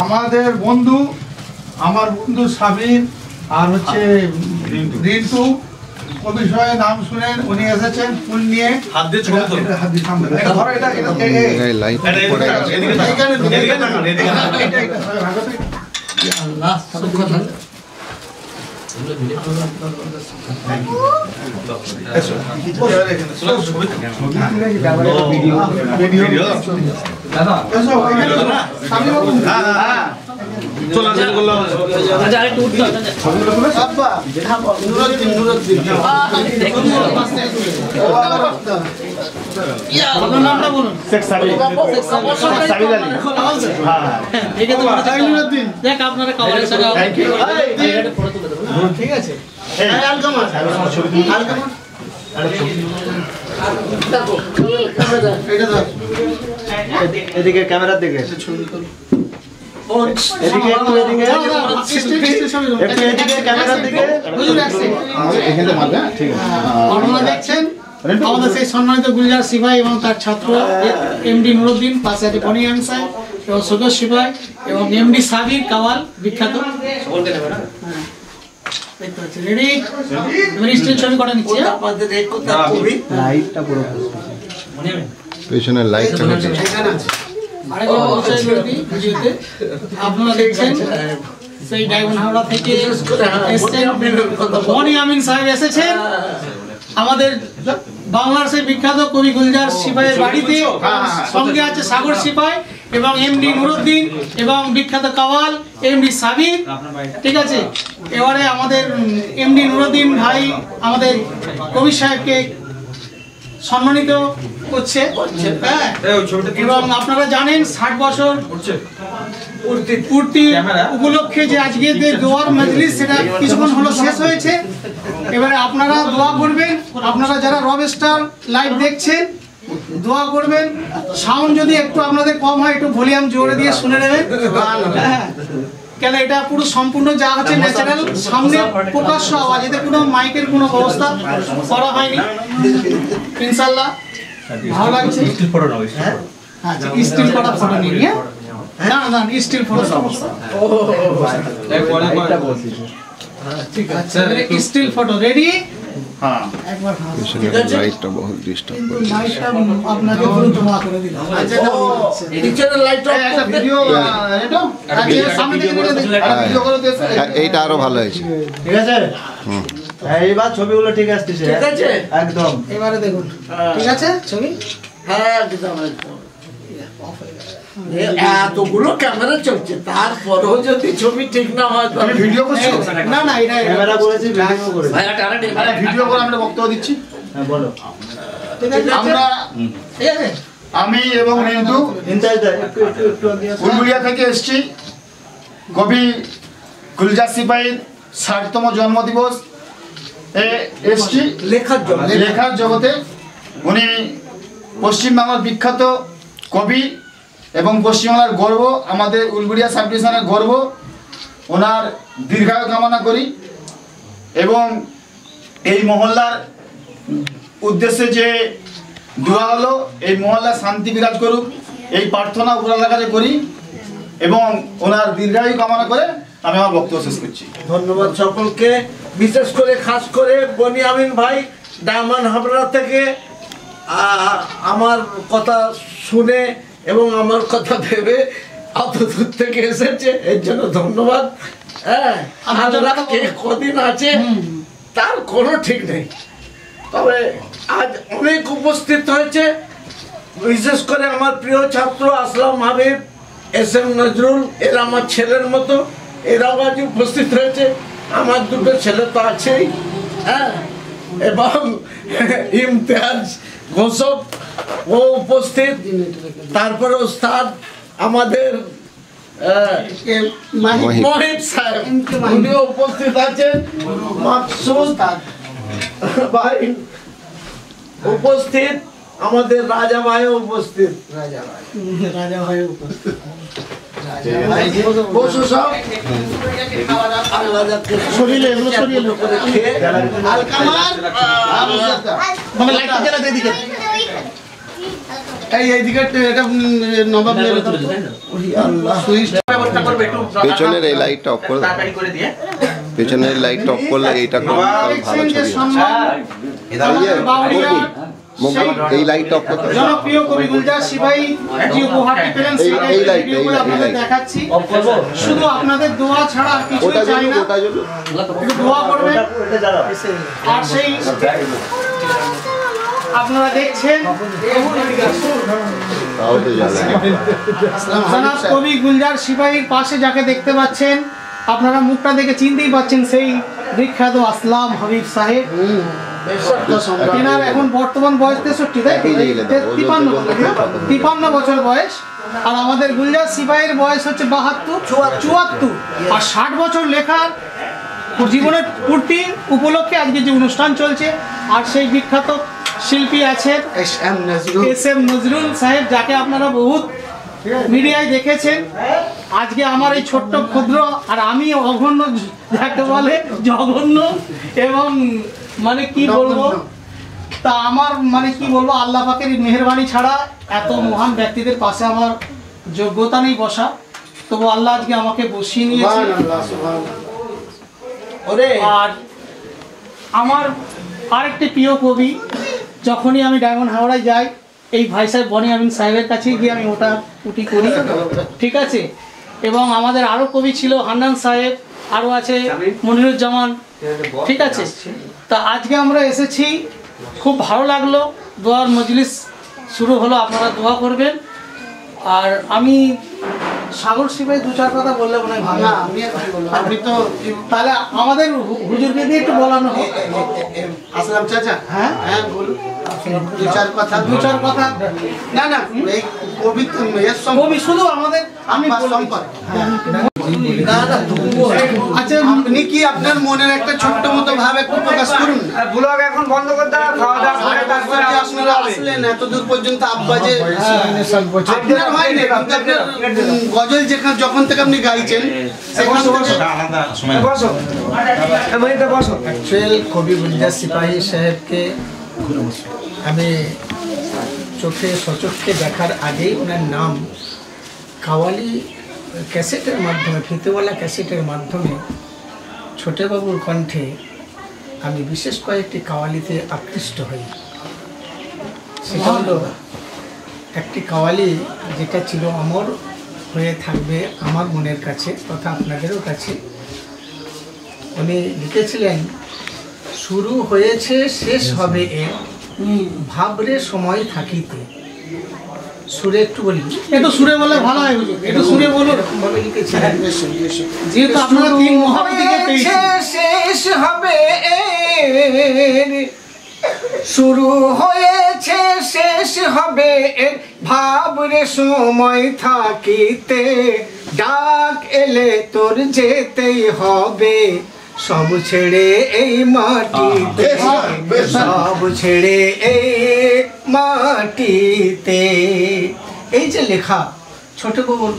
আমাদের বন্ধু, আমার বন্ধু সাবির আর হচ্ছে রিন্টু, কবি সাহেব নাম শুনেন, উনি এসেছেন ফুল নিয়ে। হাত দিয়ে ছবি তোলো, হাত দিয়ে সামনে এটা ধরো, এটা লাইট পড়ে গেছে। আল্লাহ সুবহানাল্লাহ। ঠিক আছে, এদিকে ক্যামেরার দিকে আপনারা দেখছেন আমাদের সেই সম্মানিত গুলজার সিপাই এবং তার ছাত্র এমডি নুরুদ্দিন, পাশে আছে বনি আনসার এবং সদর সিপাই এবং এমডি সাবির কাওয়াল বিখ্যাত। রেডি, ছবি করা নিচ্ছে। আপনারা দেখছেন সেই ডায়মন্ড হাওড়া থেকে বনি আমিন সাহেব এসেছেন আমাদের বাংলার সেই বিখ্যাত কবি গুলজার সিপাইয়ের বাড়িতে। সঙ্গে আছে সাগর সিপাই এবং এমডি নুরুদ্দিন এবং বিখ্যাত কাওয়াল এমডি সাবির। ঠিক আছে, এবারে আমাদের এমডি নুরুদ্দিন ভাই আমাদের কবি সাহেবকে সম্মানিত করছে। এবং আপনারা জানেন 60 বছর পূর্তি উপলক্ষে যে আজকে যে দোয়ার মজলিস, সেটা কিছুক্ষণ হলো শেষ হয়েছে। এবারে আপনারা দোয়া করবেন, আপনারা যারা রব স্টার লাইভ দেখছেন দোয়া করবেন। সাউন্ড যদি একটু আপনাদের কম হয়, একটু ভলিউম জোরে দিয়ে শুনে নেবেন। কেন এটা পুরো সম্পূর্ণ যা হচ্ছে ন্যাচারাল, সামনে প্রকাশ্য আওয়াজ, এতে কোনো মাইকের কোনো ব্যবস্থা করা হয়নি। ইনশাআল্লাহ ভালো লাগছে। আচ্ছা স্টিল ফটো ফটো নিয়ে না না স্টিল ফটো সমস্যা ঠিক আছে স্টিল ফটো রেডি হ্যাঁ একবার লাইটটা বহুত ডিস্টার্ব কিন্তু লাইটটা আপনাকে পুরো জমা করে দিলাম আচ্ছা পিছনের লাইট অফ একটা ভিডিও এটা আচ্ছা সামনে থেকে ভিডিও করে দিয়েছে এইটা আরো ভালো হয়েছে ঠিক আছে এইবার ছবিগুলো ঠিক আসতেছে ঠিক আছে একদম এবারে দেখুন ঠিক আছে ছবি হ্যাঁ একদম এতগুলো ক্যামেরা চলছে তারপরেও যদি ছবি ঠিক না হয় তো ভিডিও করছো না না এটা ক্যামেরা করেছি ভিডিও করেছি ভিডিও করে আমরা বক্তব্য দিচ্ছি হ্যাঁ বলো ঠিক আছে আমরা ঠিক আছে আমি এবং রিন্টু ইনচার্জ একটু একটু একটু আগে আসো। উলগুড়িয়া থেকে এসেছি কবি গুলজার সিপাহীর ৬০তম জন্মদিবস এসেছি লেখার জগতে। উনি পশ্চিমবাংলার বিখ্যাত কবি এবং পশ্চিমবাংলার গর্ব, আমাদের উলগুড়িয়া সাব ডিভিশনের গর্ব। ওনার দীর্ঘায়ু কামনা করি এবং এই মহল্লার উদ্দেশ্যে যে দোয়া হলো এই মহল্লায় শান্তি বিরাজ করুক এই প্রার্থনা উপরাল্লার কাছে করি এবং ওনার দীর্ঘায়ু কামনা করে আমি আমার বক্তব্য শেষ করছি। ধন্যবাদ সকলকে, বিশেষ করে খাস করে বনিয়ামিন ভাই ডায়মন্ড হাবড়া থেকে আমার কথা শুনে এবং আমার কথা ভেবে অত দূর থেকে এসেছে, এর জন্য ধন্যবাদ। হ্যাঁ আমরা কে কদিন আছে তার কোনো ঠিক নেই, তবে আজ অনেক উপস্থিত হয়েছে। বিশেষ করে আমার প্রিয় ছাত্র আসলাম হাবিব, SM নজরুল, এরা আমার ছেলের মতো, এরাও আজ উপস্থিত হয়েছে। আমার দুটো ছেলে তো আছেই, হ্যাঁ, এবং ইমতিয়াজ ঘোষক ও উপস্থিত। তারপরে ওস্তাদ আমাদের মহিব সাহেব উনিও উপস্থিত আছেন, মাকসুদ ভাই উপস্থিত, আমাদের রাজা ভাইও উপস্থিত। রাজা ভাই উপস্থিত বসু সব শরীরে এগুলো শরীরে মানে লাইটটা জ্বালা দিয়ে দিকে এই দিকে এটা নবাব নেবে আল্লাহ সুইচ ব্যবস্থা করবে একটু পেছনের এই লাইটটা অফ করে তাড়াতাড়ি করে দিয়ে পেছনের লাইটটা অফ করলে এইটা খুব ভালো ছবি এই লাইটটা অফ করতে জনপ্রিয় কবি গুলজার সিপাহী যে উপহারটি পেলেন সেটা ভিডিওগুলো আপনাদের দেখাচ্ছি। শুধু আপনাদের দোয়া ছাড়া আর কিছু চাই না, একটু দোয়া করবেন। আর সেই আপনারা দেখছেন জনাব কবি গুলজার সিপাহীর পাশে যাকে দেখতে পাচ্ছেন, আপনারা মুখটা দেখে চিনতেই পাচ্ছেন, সেই বিখ্যাত আসলাম হাবিব সাহেব। তেনার এখন বর্তমান বয়স 63, তাই 53 বছর বয়স। আর আমাদের গুলজার সিপাহীর বয়স হচ্ছে 72, 74 আর 60 বছর লেখার জীবনের পূর্তি উপলক্ষে আজকে যে অনুষ্ঠান চলছে। আর সেই বিখ্যাত শিল্পী আছেন SM নজরুল সাহেব, যাকে আপনারা বহুত মিডিয়ায় দেখেছেন। আজকে আমার এই ছোট্ট ক্ষুদ্র আর আমি অগণ্য, যাকে বলে জঘন্য, এবং মানে কি বলবো, তা আমার মানে কি বলবো, আল্লাহ পাকের মেহেরবানি ছাড়া এত মহান ব্যক্তিদের পাশে আমার যোগ্যতা নেই বসা, তবু আল্লাহ আজকে আমাকে বসিয়ে নিয়েছে। আর আমার আরেকটি প্রিয় কবি, যখনই আমি ডায়মন্ড হাওড়ায় যাই এই ভাই সাহেব বনিয়ামিন সাহেবের কাছে গিয়ে আমি ওটা উঠি করি, ঠিক আছে। এবং আমাদের আরও কবি ছিল হান্নান সাহেব, আরও আছে মনিরুজ্জামান, ঠিক আছে। তা আজকে আমরা এসেছি, খুব ভালো লাগলো। দোয়ার মজলিস শুরু হলো, আপনারা দোয়া করবেন। আর আমি সাগর সিপাহী 2-4 কথা বললে মনে হয় ভালো। না আপনি তো তাহলে আমাদের হুজুরকে দিয়ে একটু বলানো হোক। আসলাম চাচা, হ্যাঁ হ্যাঁ বলুন 2-4 কথা। না না এই কবি কবি শুধু আমাদের আমি বললাম। আচ্ছা, আপনি কি আপনার মনের একটা ছোট্ট মতো ভাব একটু প্রকাশ করুন। ব্লগ এখন বন্ধ করে দাও, খাওয়া দাওয়া করে তারপরে আপনারা আসলেন এত দূর পর্যন্ত, আব্বা যে আপনার হয় না, কিন্তু আপনার গজল যখন থেকে আপনি গাইছেন সেখান থেকে বসো, এমনিতে বসো। অ্যাকচুয়াল কবি গুলজার সিপাহী সাহেবকে আমি চোখে সচক্ষে দেখার আগেই ওনার নাম কাওয়ালি ক্যাসেটের মাধ্যমে, ফিতেওয়ালা ক্যাসেটের মাধ্যমে ছোটবাবুর কণ্ঠে আমি বিশেষ কয়েকটি কাওয়ালিতে আকৃষ্ট হই। সেটা হলো একটি কাওয়ালি যেটা চির অমর হয়ে থাকবে আমার মনের কাছে তথা আপনাদেরও কাছে। উনি লিখেছিলেন, শুরু হয়েছে শেষ হবে এর ভাবরে সময় থাকিতে। সুরে একটু বলি, একটু সুরে বললে ভালো হয় হুজুর, একটু সুরে বলুন। ভাবে লিখেছিলেন, যেহেতু আপনারা তিন মহাবিদিকে পেয়েছেন। শেষ হবে এর, শুরু হয়েছে শেষ হবে এর ভাবরে সময় থাকিতে, ডাক এলে তোর যেতেই হবে সব ছেড়ে এই মাটিতে, সব ছেড়ে এই মাটিতে। এই যে লেখা ছোটবাবুর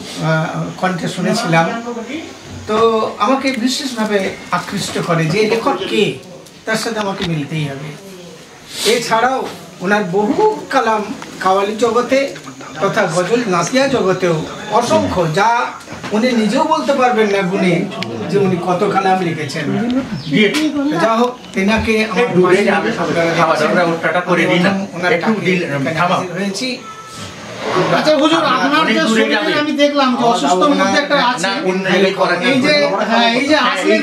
কণ্ঠে শুনেছিলাম, তো আমাকে বিশেষভাবে আকৃষ্ট করে যে লেখক কে, তার সাথে আমাকে মিলতেই হবে। এছাড়াও ওনার বহু কালাম কাওয়ালি জগতে তথা গজল নাচিয়া জগতেও অসংখ্য, যা উনি নিজেও বলতে পারবেন না গুণে যে উনি কত কালাম লিখেছেন। যা হোক, তেনাকে আমার হয়েছি। আচ্ছা হুজুর, আপনার যে শরীরে আমি দেখলাম যে অসুস্থর মধ্যে একটা আছে, এই যে আসলে